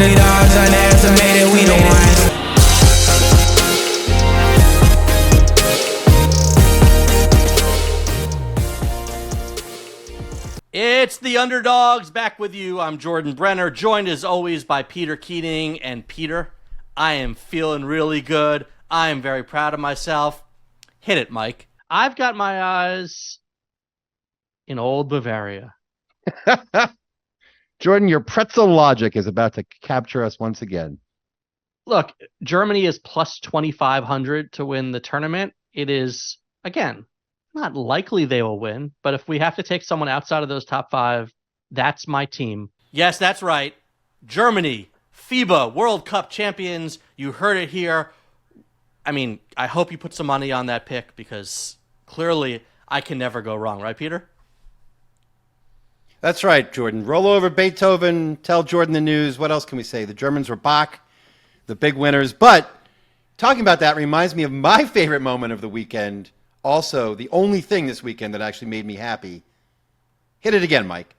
underdogs, underestimated, we the ones. It's the Underdogs, back with you. I'm Jordan Brenner, joined as always by Peter Keating. And Peter, I am feeling really good. I am very proud of myself. Hit it, Mike. I've got my eyes in old Bavaria. Jordan, your pretzel logic is about to capture us once again. Look, Germany is plus 2,500 to win the tournament. It is, again, not likely they will win, but if we have to take someone outside of those top five, that's my team. Yes, that's right. Germany, FIBA World Cup champions. You heard it here. I mean, I hope you put some money on that pick because clearly I can never go wrong. Right, Peter? That's right, Jordan. Roll over Beethoven, tell Jordan the news. What else can we say? The Germans were back, the big winners. But talking about that reminds me of my favorite moment of the weekend. Also, the only thing this weekend that actually made me happy. Hit it again, Mike.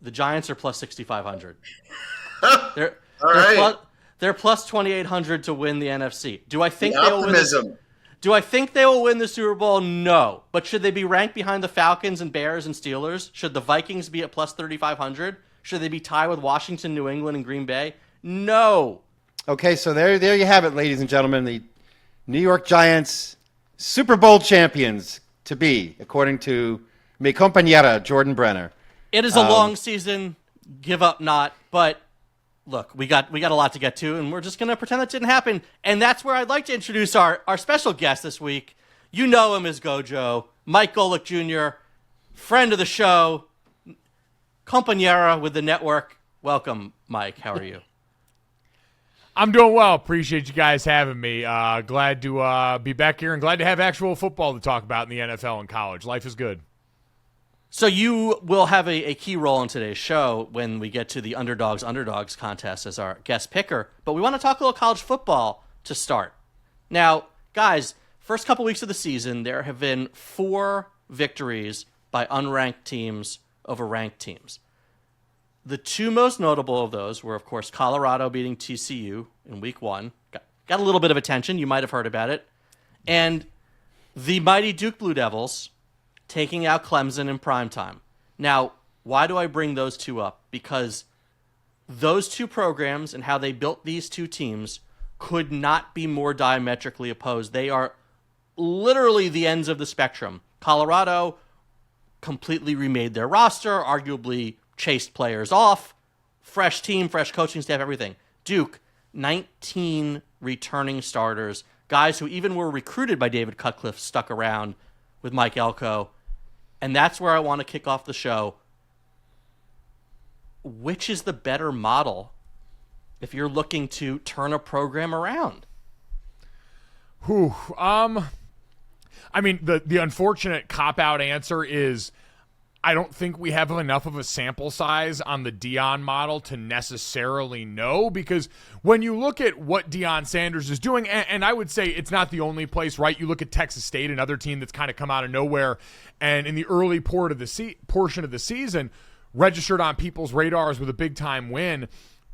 The Giants are plus 6,500. They're plus 2,800 to win the NFC. Do I think they will win? Do I think they will win the Super Bowl? No. But should they be ranked behind the Falcons and Bears and Steelers? Should the Vikings be at plus 3,500? Should they be tied with Washington, New England, and Green Bay? No. Okay, so there you have it, ladies and gentlemen. The New York Giants Super Bowl champions to be, according to mi compañera, Jordan Brenner. It is a long season. Give up not. But look, we got a lot to get to, and we're just going to pretend that didn't happen. And that's where I'd like to introduce our special guest this week. You know him as Gojo, Mike Golic Jr., friend of the show, compañera with the network. Welcome, Mike. How are you? I'm doing well. Appreciate you guys having me. Glad to be back here and glad to have actual football to talk about in the NFL and college. Life is good. So you will have a key role in today's show when we get to the Underdogs Underdogs contest as our guest picker. But we want to talk a little college football to start. Now, guys, first couple weeks of the season, there have been 4 victories by unranked teams over ranked teams. The 2 most notable of those were, of course, Colorado beating TCU in week 1. Got a little bit of attention. You might have heard about it. And the mighty Duke Blue Devils taking out Clemson in primetime. Now, why do I bring those 2 up? Because those 2 programs and how they built these 2 teams could not be more diametrically opposed. They are literally the ends of the spectrum. Colorado completely remade their roster, arguably chased players off, fresh team, fresh coaching staff, everything. Duke, 19 returning starters, guys who even were recruited by David Cutcliffe stuck around with Mike Elko. And that's where I want to kick off the show. Which is the better model if you're looking to turn a program around? I mean, the unfortunate cop-out answer is I don't think we have enough of a sample size on the Deion model to necessarily know, because when you look at what Deion Sanders is doing, and I would say it's not the only place, right? You look at Texas State, another team that's kind of come out of nowhere, and in the early portion of the season, registered on people's radars with a big-time win.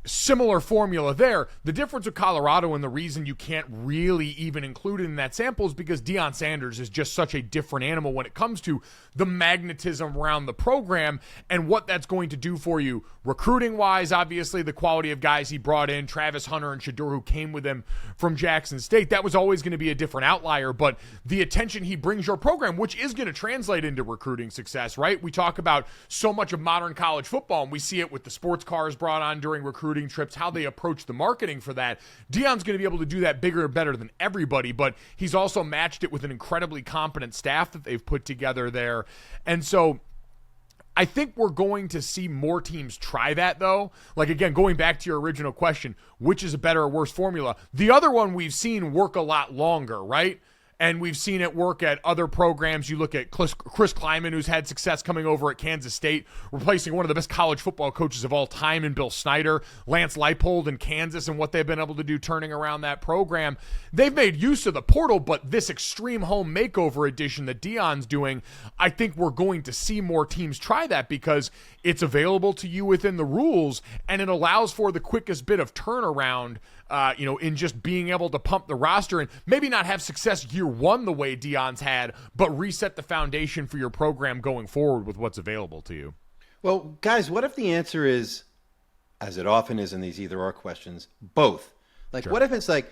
Similar formula there. The difference with Colorado and the reason you can't really even include it in that sample is because Deion Sanders is just such a different animal when it comes to the magnetism around the program and what that's going to do for you recruiting-wise. Obviously, the quality of guys he brought in, Travis Hunter and Shedeur, who came with him from Jackson State, that was always going to be a different outlier, but the attention he brings your program, which is going to translate into recruiting success, right? We talk about so much of modern college football, and we see it with the sports cars brought on during recruiting trips, how they approach the marketing for that. Deion's going to be able to do that bigger and better than everybody, but he's also matched it with an incredibly competent staff that they've put together there. And so I think we're going to see more teams try that, though. Like, again, going back to your original question, which is a better or worse formula? The other one we've seen work a lot longer, right? And we've seen it work at other programs. You look at Chris Kleiman, who's had success coming over at Kansas State, replacing one of the best college football coaches of all time in Bill Snyder, Lance Leipold in Kansas, and what they've been able to do turning around that program. They've made use of the portal, but this extreme home makeover edition that Deion's doing, I think we're going to see more teams try that because it's available to you within the rules, and it allows for the quickest bit of turnaround in just being able to pump the roster and maybe not have success year one the way Deion's had, but reset the foundation for your program going forward with what's available to you. Well, guys, what if the answer is, as it often is in these either-or questions, both? Like, What if it's like,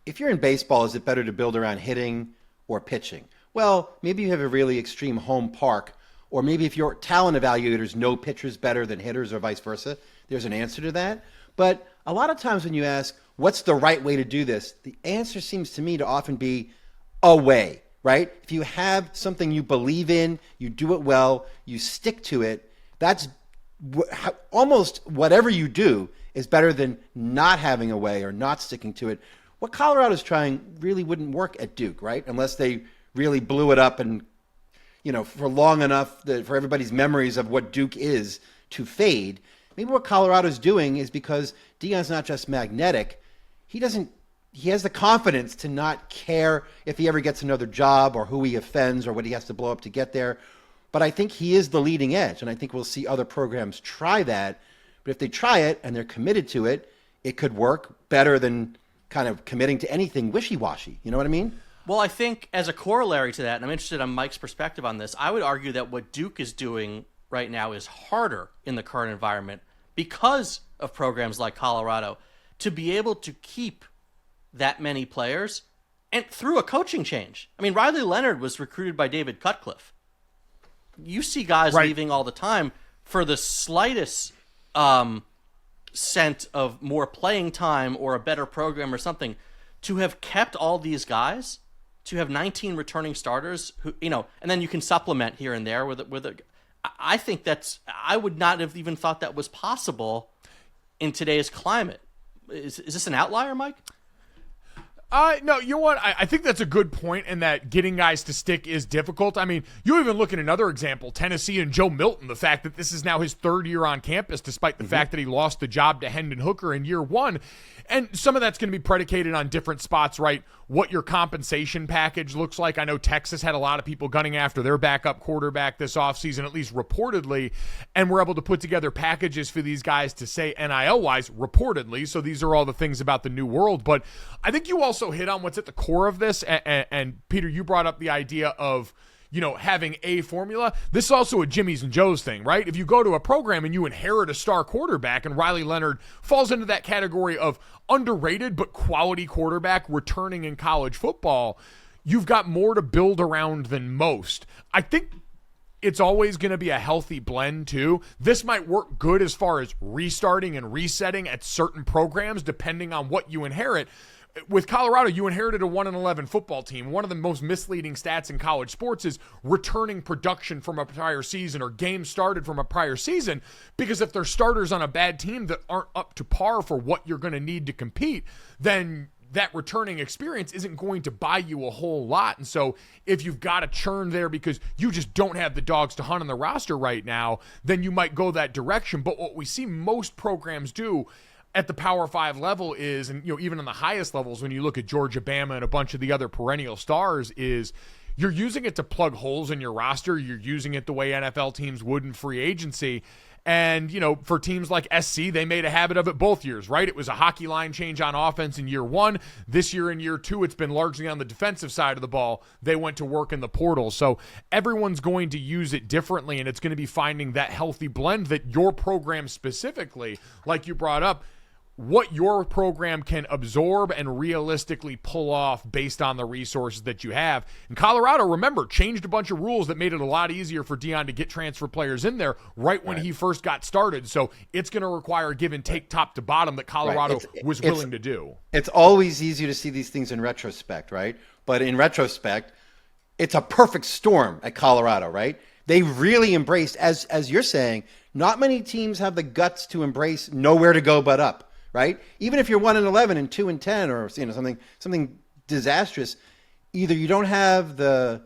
if you're in baseball, is it better to build around hitting or pitching? Well, maybe you have a really extreme home park, or maybe if your talent evaluators know pitchers better than hitters or vice versa, there's an answer to that. But a lot of times when you ask, what's the right way to do this? The answer seems to me to often be a way, right? If you have something you believe in, you do it well, you stick to it, that's almost whatever you do is better than not having a way or not sticking to it. What Colorado's trying really wouldn't work at Duke, right? Unless they really blew it up and, for long enough for everybody's memories of what Duke is to fade. Maybe what Colorado's doing is because Deion's not just magnetic. He has the confidence to not care if he ever gets another job or who he offends or what he has to blow up to get there. But I think he is the leading edge, and I think we'll see other programs try that. But if they try it and they're committed to it, it could work better than kind of committing to anything wishy-washy. You know what I mean? Well, I think as a corollary to that, and I'm interested on Mike's perspective on this, I would argue that what Duke is doing right now is harder in the current environment because of programs like Colorado to be able to keep that many players and through a coaching change. I mean, Riley Leonard was recruited by David Cutcliffe. You see guys leaving all the time for the slightest scent of more playing time or a better program or something. To have kept all these guys, to have 19 returning starters, who and then you can supplement here and there with a. I think I would not have even thought that was possible in today's climate. Is this an outlier, Mike? No, you know what? I think that's a good point in that getting guys to stick is difficult. I mean, you even look at another example, Tennessee and Joe Milton, the fact that this is now his third year on campus, despite the fact that he lost the job to Hendon Hooker in year one. And some of that's going to be predicated on different spots, right? What your compensation package looks like. I know Texas had a lot of people gunning after their backup quarterback this offseason, at least reportedly, and we're able to put together packages for these guys to say NIL-wise, reportedly. So these are all the things about the new world. But I think you also hit on what's at the core of this. And Peter, you brought up the idea of, having a formula. This is also a Jimmy's and Joe's thing, right? If you go to a program and you inherit a star quarterback, and Riley Leonard falls into that category of underrated but quality quarterback returning in college football, you've got more to build around than most. I think it's always going to be a healthy blend too. This might work good as far as restarting and resetting at certain programs depending on what you inherit. With Colorado, you inherited a 1-11 football team. One of the most misleading stats in college sports is returning production from a prior season or games started from a prior season, because if there's starters on a bad team that aren't up to par for what you're going to need to compete, then that returning experience isn't going to buy you a whole lot. And so if you've got a churn there because you just don't have the dogs to hunt on the roster right now, then you might go that direction. But what we see most programs do at the Power 5 level is, and even on the highest levels, when you look at Georgia, Bama, and a bunch of the other perennial stars, is you're using it to plug holes in your roster. You're using it the way NFL teams would in free agency. And, for teams like SC, they made a habit of it both years, right? It was a hockey line change on offense in year one. This year in year two, it's been largely on the defensive side of the ball. They went to work in the portal. So everyone's going to use it differently, and it's going to be finding that healthy blend that your program specifically, like you brought up, what your program can absorb and realistically pull off based on the resources that you have. And Colorado, remember, changed a bunch of rules that made it a lot easier for Deion to get transfer players in there right when he first got started. So it's going to require give and take top to bottom that Colorado was willing to do. It's always easier to see these things in retrospect, right? But in retrospect, it's a perfect storm at Colorado, right? They really embraced, as you're saying, not many teams have the guts to embrace nowhere to go but up. Right? Even if you're 1-11 and 2-10 or something disastrous, either you don't have the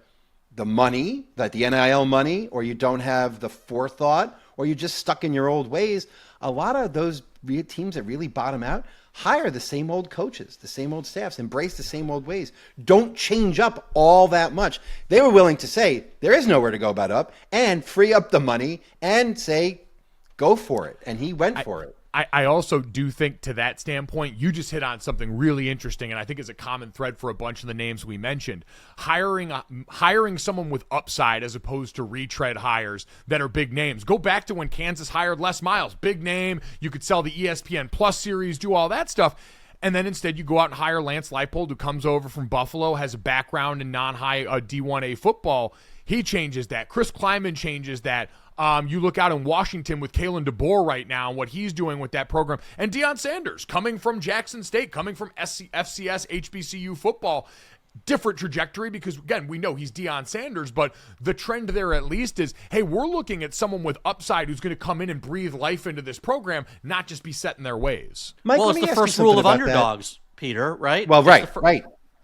money, like the NIL money, or you don't have the forethought, or you're just stuck in your old ways. A lot of those teams that really bottom out hire the same old coaches, the same old staffs, embrace the same old ways, don't change up all that much. They were willing to say there is nowhere to go but up and free up the money and say, go for it. And he went for it. I also do think, to that standpoint, you just hit on something really interesting, and I think is a common thread for a bunch of the names we mentioned. Hiring someone with upside as opposed to retread hires that are big names. Go back to when Kansas hired Les Miles, big name. You could sell the ESPN Plus series, do all that stuff. And then instead you go out and hire Lance Leipold, who comes over from Buffalo, has a background in non-high D1A football. He changes that. Chris Kleiman changes that. You look out in Washington with Kalen DeBoer right now and what he's doing with that program. And Deion Sanders, coming from Jackson State, coming from FCS, HBCU football. Different trajectory because, again, we know he's Deion Sanders, but the trend there at least is, hey, we're looking at someone with upside who's going to come in and breathe life into this program, not just be set in their ways. Mike, well, it's the first rule of underdogs, Peter, right? Well, right.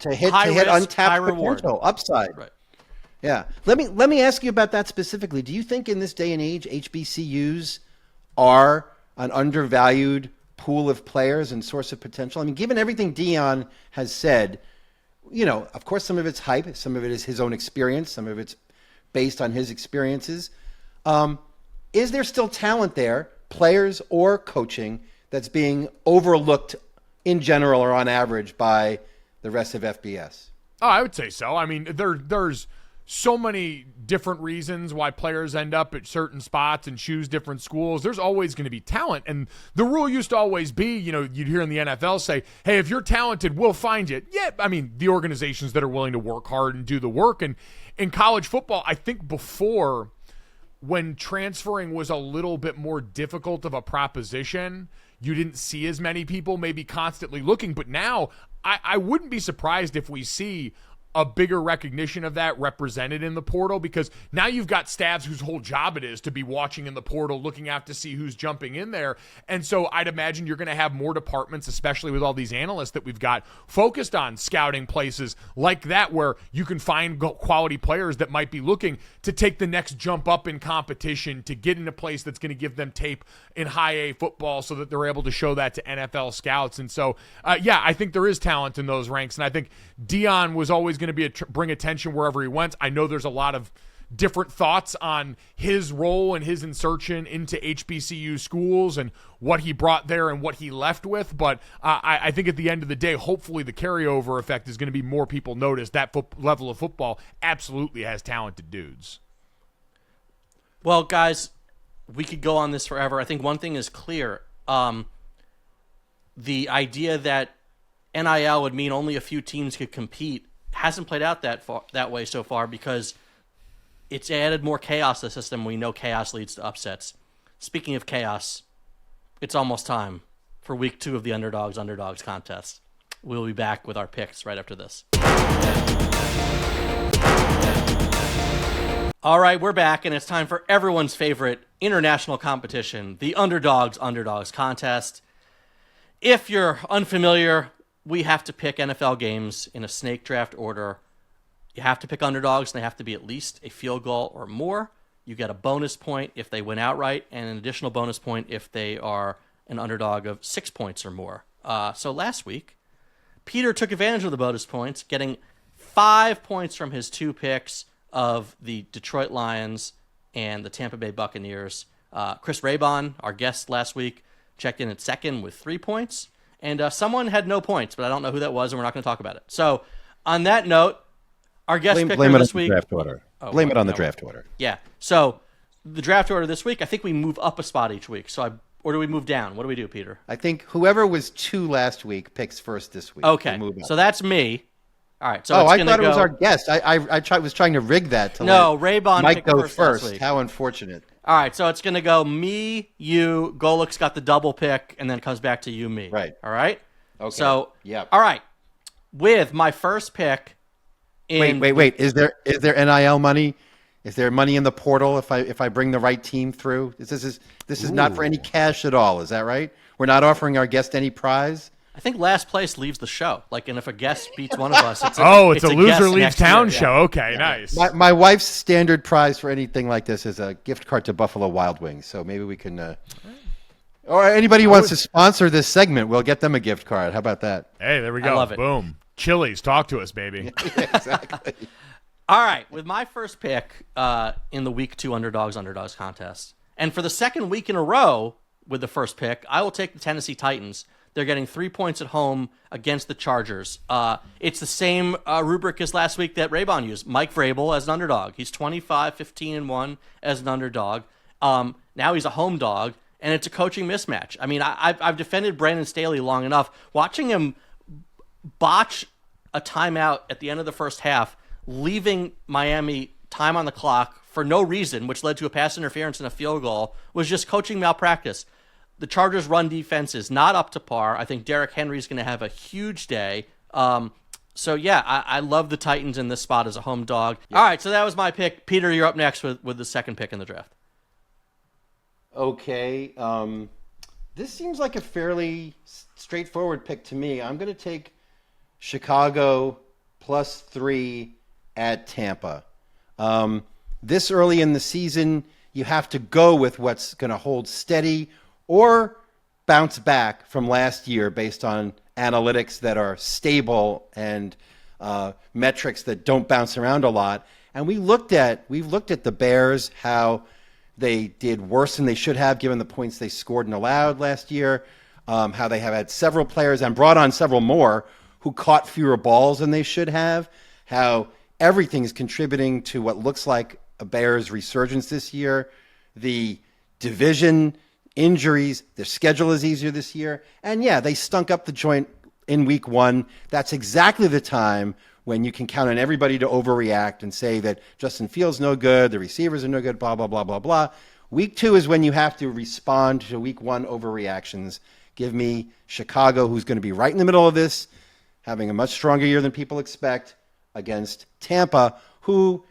To hit risk, untapped potential, upside. Right. Yeah. Let me ask you about that specifically. Do you think in this day and age, HBCUs are an undervalued pool of players and source of potential? I mean, given everything Deion has said, of course, some of it's hype, some of it is his own experience, some of it's based on his experiences. Is there still talent there, players or coaching, that's being overlooked in general or on average by the rest of FBS? Oh, I would say so. I mean, there's so many different reasons why players end up at certain spots and choose different schools. There's always going to be talent. And the rule used to always be, you'd hear in the NFL say, hey, if you're talented, we'll find you. Yeah, I mean, the organizations that are willing to work hard and do the work. And in college football, I think before, when transferring was a little bit more difficult of a proposition, you didn't see as many people maybe constantly looking. But now I wouldn't be surprised if we see a bigger recognition of that represented in the portal, because now you've got staffs whose whole job it is to be watching in the portal, looking out to see who's jumping in there. And so I'd imagine you're going to have more departments, especially with all these analysts that we've got, focused on scouting places like that, where you can find quality players that might be looking to take the next jump up in competition, to get in a place that's going to give them tape in high A football so that they're able to show that to NFL scouts. And so, I think there is talent in those ranks. And I think Deion was always going to be bring attention wherever he went. I know there's a lot of different thoughts on his role and his insertion into HBCU schools and what he brought there and what he left with, but I think at the end of the day, hopefully the carryover effect is going to be more people notice that level of football absolutely has talented dudes. Well, guys, we could go on this forever. I think one thing is clear. The idea that NIL would mean only a few teams could compete hasn't played out that way so far, because it's added more chaos to the system. We know chaos leads to upsets. Speaking of chaos, it's almost time for week 2 of the Underdogs Underdogs contest. We'll be back with our picks right after this. All right, we're back, and it's time for everyone's favorite international competition, the Underdogs Underdogs contest. If you're unfamiliar, we have to pick NFL games in a snake draft order. You have to pick underdogs, and they have to be at least a field goal or more. You get a bonus point if they win outright, and an additional bonus point if they are an underdog of 6 points or more. So last week, Peter took advantage of the bonus points, getting 5 points from his 2 picks of the Detroit Lions and the Tampa Bay Buccaneers. Chris Raybon, our guest last week, checked in at second with 3 points. And someone had no points, but I don't know who that was, and we're not going to talk about it. So, on that note, our guest picker this week... Blame it on the draft order. Yeah. So, the draft order this week, I think we move up a spot each week. Or do we move down? What do we do, Peter? I think whoever was 2 last week picks first this week. Okay. So, that's me. All right. So I thought it was our guest. I was trying to rig that to let Raybon Mike go first last week. How unfortunate. All right, so it's going to go me, you, Golic's got the double pick, and then it comes back to you, me. Right. All right? Okay. So, yep. All right. With my first pick in... Wait. Is there NIL money? Is there money in the portal if I bring the right team through? This is not for any cash at all. Is that right? We're not offering our guest any prize? I think last place leaves the show. Like, and if a guest beats one of us, it's it's a loser guest leaves next town year. show. Okay, nice. My wife's standard prize for anything like this is a gift card to Buffalo Wild Wings. So maybe we can, or anybody who wants to sponsor this segment, we'll get them a gift card. How about that? Hey, there we go. I love it. Boom. Chili's, talk to us, baby. Exactly. All right, with my first pick in the Week 2 Underdogs Underdogs contest, and for the second week in a row with the first pick, I will take the Tennessee Titans. They're getting 3 points at home against the Chargers. It's the same rubric as last week that Raybon used. Mike Vrabel as an underdog. He's 25-15-1 as an underdog. Now he's a home dog, and it's a coaching mismatch. I mean, I've defended Brandon Staley long enough. Watching him botch a timeout at the end of the first half, leaving Miami time on the clock for no reason, which led to a pass interference and a field goal, was just coaching malpractice. The Chargers' run defense is not up to par. I think Derrick Henry's going to have a huge day. So, yeah, I love the Titans in this spot as a home dog. All right, so that was my pick. Peter, you're up next with the second pick in the draft. Okay. This seems like a fairly straightforward pick to me. I'm going to take Chicago +3 at Tampa. This early in the season, you have to go with what's going to hold steady or bounce back from last year based on analytics that are stable and metrics that don't bounce around a lot. And we've looked at the Bears, how they did worse than they should have given the points they scored and allowed last year, how they have had several players and brought on several more who caught fewer balls than they should have, how everything's contributing to what looks like a Bears resurgence this year. The division, injuries, their schedule is easier this year. And yeah, they stunk up the joint in week 1. That's exactly the time when you can count on everybody to overreact and say that Justin Fields no good, the receivers are no good, blah, blah, blah, blah, blah. Week 2 is when you have to respond to week 1 overreactions. Give me Chicago, who's going to be right in the middle of this, having a much stronger year than people expect, against Tampa, who,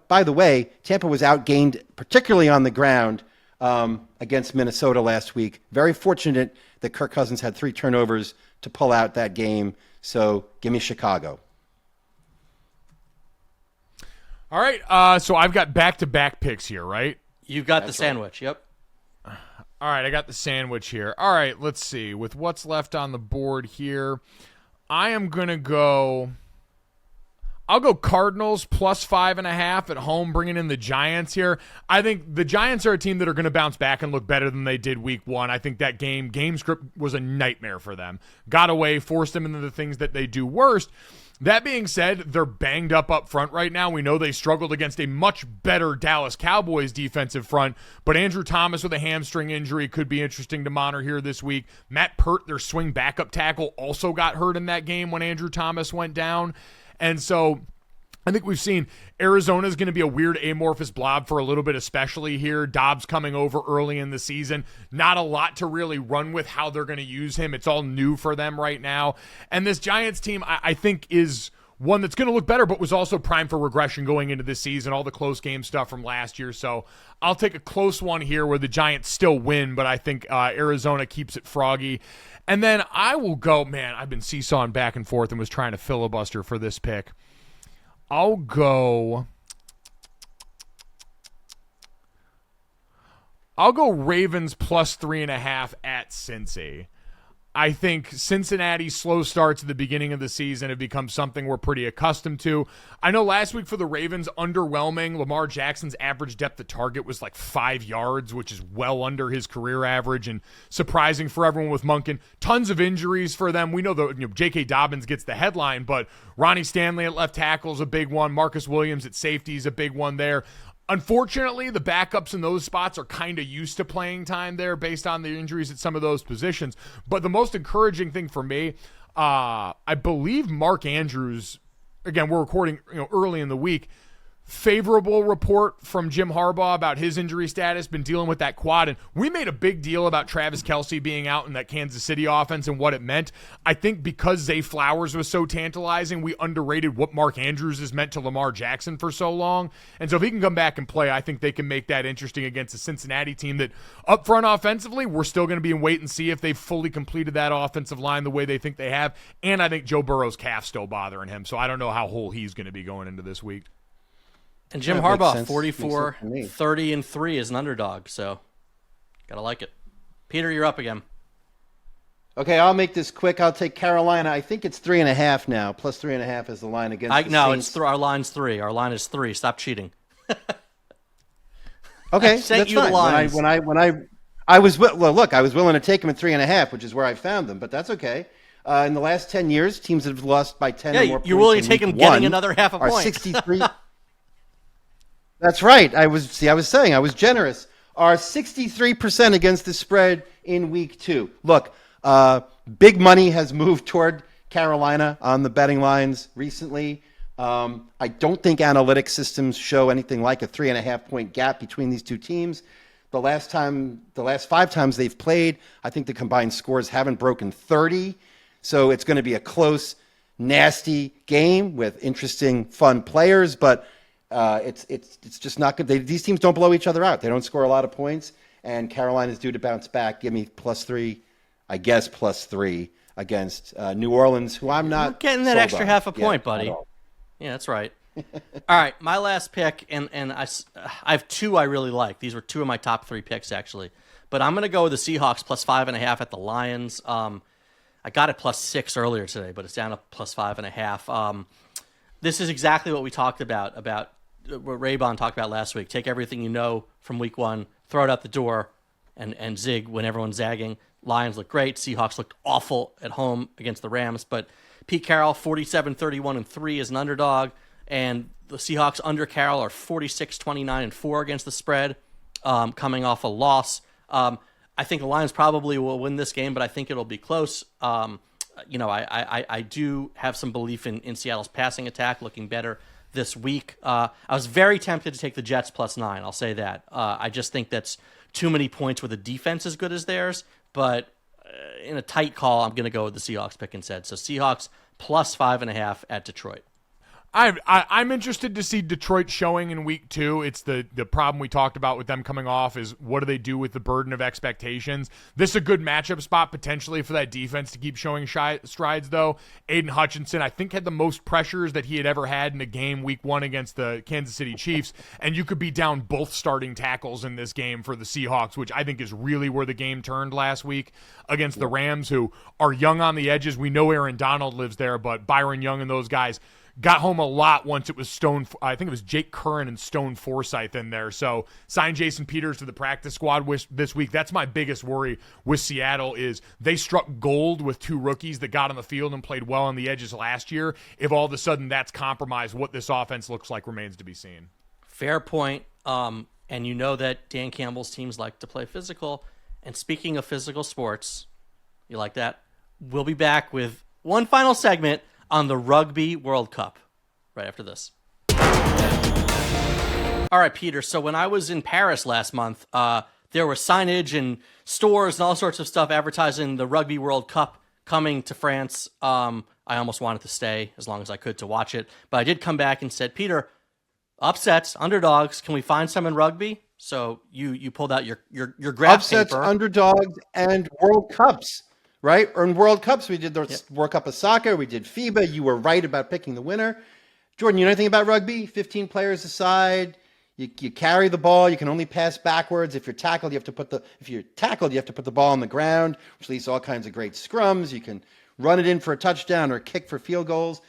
by the way, Tampa was outgained, particularly on the ground, against Minnesota last week. Very fortunate that Kirk Cousins had 3 turnovers to pull out that game. So give me Chicago. All right, so I've got back-to-back picks here, right? You've got the sandwich, Yep. All right, I got the sandwich here. All right, let's see. With what's left on the board here, I am going to go... I'll go Cardinals +5.5 at home, bringing in the Giants here. I think the Giants are a team that are going to bounce back and look better than they did week 1. I think that game script was a nightmare for them. Got away, forced them into the things that they do worst. That being said, they're banged up front right now. We know they struggled against a much better Dallas Cowboys defensive front, but Andrew Thomas with a hamstring injury could be interesting to monitor here this week. Matt Pert, their swing backup tackle, also got hurt in that game when Andrew Thomas went down. And so I think we've seen Arizona is going to be a weird amorphous blob for a little bit, especially here. Dobbs coming over early in the season. Not a lot to really run with how they're going to use him. It's all new for them right now. And this Giants team, I think, is one that's going to look better, but was also primed for regression going into this season, all the close game stuff from last year. So I'll take a close one here where the Giants still win, but I think Arizona keeps it froggy. And then I will go, man, I've been seesawing back and forth and was trying to filibuster for this pick. I'll go Ravens +3.5 at Cincy. I think Cincinnati's slow starts at the beginning of the season have become something we're pretty accustomed to. I know last week for the Ravens, underwhelming. Lamar Jackson's average depth of target was like 5 yards, which is well under his career average and surprising for everyone with Monken. Tons of injuries for them. We know that J.K. Dobbins gets the headline, but Ronnie Stanley at left tackle is a big one. Marcus Williams at safety is a big one there. Unfortunately, the backups in those spots are kind of used to playing time there based on the injuries at some of those positions. But the most encouraging thing for me, I believe Mark Andrews, again, we're recording early in the week, favorable report from Jim Harbaugh about his injury status, been dealing with that quad. And we made a big deal about Travis Kelce being out in that Kansas City offense and what it meant. I think because Zay Flowers was so tantalizing, we underrated what Mark Andrews has meant to Lamar Jackson for so long. And so if he can come back and play, I think they can make that interesting against a Cincinnati team that up front offensively, we're still going to be in wait and see if they've fully completed that offensive line the way they think they have. And I think Joe Burrow's calf's still bothering him. So I don't know how whole he's going to be going into this week. And Jim Harbaugh, 44, 30-3 is an underdog, so gotta like it. Peter, you're up again. Okay, I'll make this quick. I'll take Carolina. I think it's 3.5 now. Plus 3.5 is the line against the No, Saints. it's our line's 3. Our line is 3. Stop cheating. Okay, I sent that's you the fine. lines. I was willing to take them at 3.5, which is where I found them, but that's okay. In the last 10 years, teams that have lost by 10 or more points you're willing to take in them week getting one another half a are point. 63. That's right. I was saying I was generous. Are 63% against the spread in week 2. Look, big money has moved toward Carolina on the betting lines recently. I don't think analytic systems show anything like a 3.5 point gap between these two teams. The last 5 times they've played, I think the combined scores haven't broken 30. So it's going to be a close, nasty game with interesting, fun players, but it's just not good. These teams don't blow each other out. They don't score a lot of points, and Carolina's due to bounce back. Give me +3, I guess +3 against New Orleans, who I'm not getting that sold extra on half a yet point, buddy. at all. Yeah, that's right. All right, my last pick, and I have 2 I really like. These were 2 of my top 3 picks, actually. But I'm going to go with the Seahawks +5.5 at the Lions. I got it +6 earlier today, but it's down to +5.5. This is exactly what we talked about what Raybon talked about last week. Take everything you know from week 1, throw it out the door, and zig when everyone's zagging. Lions look great. Seahawks looked awful at home against the Rams. But Pete Carroll, 47-31-3 is an underdog. And the Seahawks under Carroll are 46-29-4 against the spread, coming off a loss. I think the Lions probably will win this game, but I think it'll be close. I do have some belief in Seattle's passing attack looking better this week. I was very tempted to take the Jets +9. I'll say that. I just think that's too many points with a defense as good as theirs. But in a tight call, I'm going to go with the Seahawks pick instead. So Seahawks +5.5 at Detroit. I'm interested to see Detroit showing in week 2. It's the problem we talked about with them coming off is what do they do with the burden of expectations? This is a good matchup spot potentially for that defense to keep showing strides, though. Aiden Hutchinson, I think, had the most pressures that he had ever had in a game week 1 against the Kansas City Chiefs, and you could be down both starting tackles in this game for the Seahawks, which I think is really where the game turned last week against the Rams, who are young on the edges. We know Aaron Donald lives there, but Byron Young and those guys got home a lot once it was I think it was Jake Curran and Stone Forsythe in there. So sign Jason Peters to the practice squad this week. That's my biggest worry with Seattle is they struck gold with 2 rookies that got on the field and played well on the edges last year. If all of a sudden that's compromised, what this offense looks like remains to be seen. Fair point. And you know that Dan Campbell's teams like to play physical. And speaking of physical sports, you like that? We'll be back with one final segment on the Rugby World Cup right after this. All right, Peter. So when I was in Paris last month, there was signage and stores and all sorts of stuff advertising the Rugby World Cup coming to France. I almost wanted to stay as long as I could to watch it, but I did come back and said, Peter, upsets, underdogs, can we find some in rugby? So you pulled out your graph Upsets, paper. underdogs, and World Cups. Right? Or in World Cups, we did the World Cup of Soccer. We did FIBA. You were right about picking the winner. Jordan, you know anything about rugby? 15 players aside. You carry the ball. You can only pass backwards. If you're tackled, you have to put the ball on the ground, which leads to all kinds of great scrums. You can run it in for a touchdown or kick for field goals.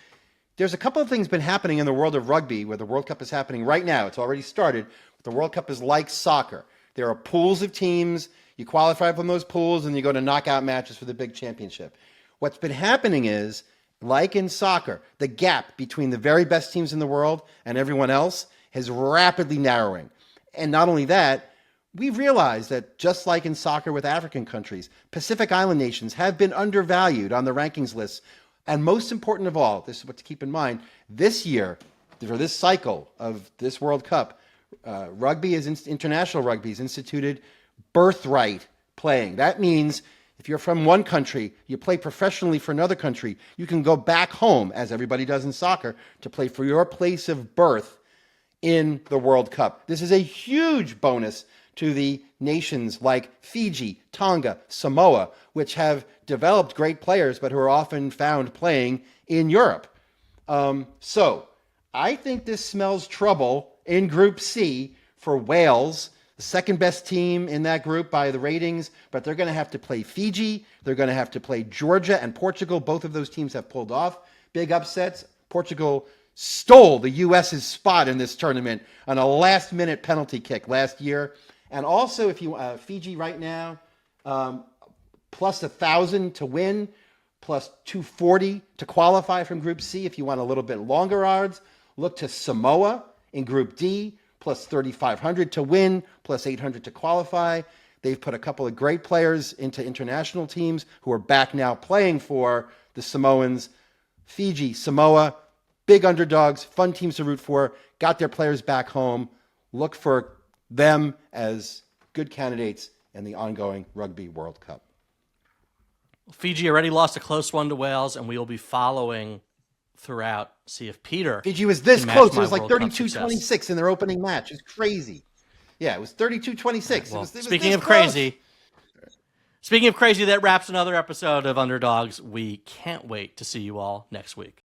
There's a couple of things been happening in the world of rugby where the World Cup is happening right now. It's already started. The World Cup is like soccer. There are pools of teams. You qualify from those pools, and you go to knockout matches for the big championship. What's been happening is, like in soccer, the gap between the very best teams in the world and everyone else is rapidly narrowing. And not only that, we've realized that just like in soccer with African countries, Pacific Island nations have been undervalued on the rankings lists. And most important of all, this is what to keep in mind, this year, for this cycle of this World Cup, international rugby is instituted birthright playing. That means if you're from one country, you play professionally for another country, you can go back home, as everybody does in soccer, to play for your place of birth in the World Cup. This is a huge bonus to the nations like Fiji, Tonga, Samoa, which have developed great players, but who are often found playing in Europe. So I think this smells trouble in Group C for Wales, the second best team in that group by the ratings, but they're going to have to play Fiji. They're going to have to play Georgia and Portugal. Both of those teams have pulled off big upsets. Portugal stole the U.S.'s spot in this tournament on a last-minute penalty kick last year. And also, if you Fiji right now, plus 1,000 to win, plus 240 to qualify from Group C. If you want a little bit longer odds, look to Samoa in Group D, plus 3,500 to win, plus 800 to qualify. They've put a couple of great players into international teams who are back now playing for the Samoans. Fiji, Samoa, big underdogs, fun teams to root for, got their players back home. Look for them as good candidates in the ongoing Rugby World Cup. Fiji already lost a close one to Wales, and we will be following throughout. See if Peter. Fiji was this can close. match It was my like World Cup 32-26 in their opening match. It's crazy. Yeah, it was 32-26. Well, it was speaking this of close. crazy, that wraps another episode of Underdogs. We can't wait to see you all next week.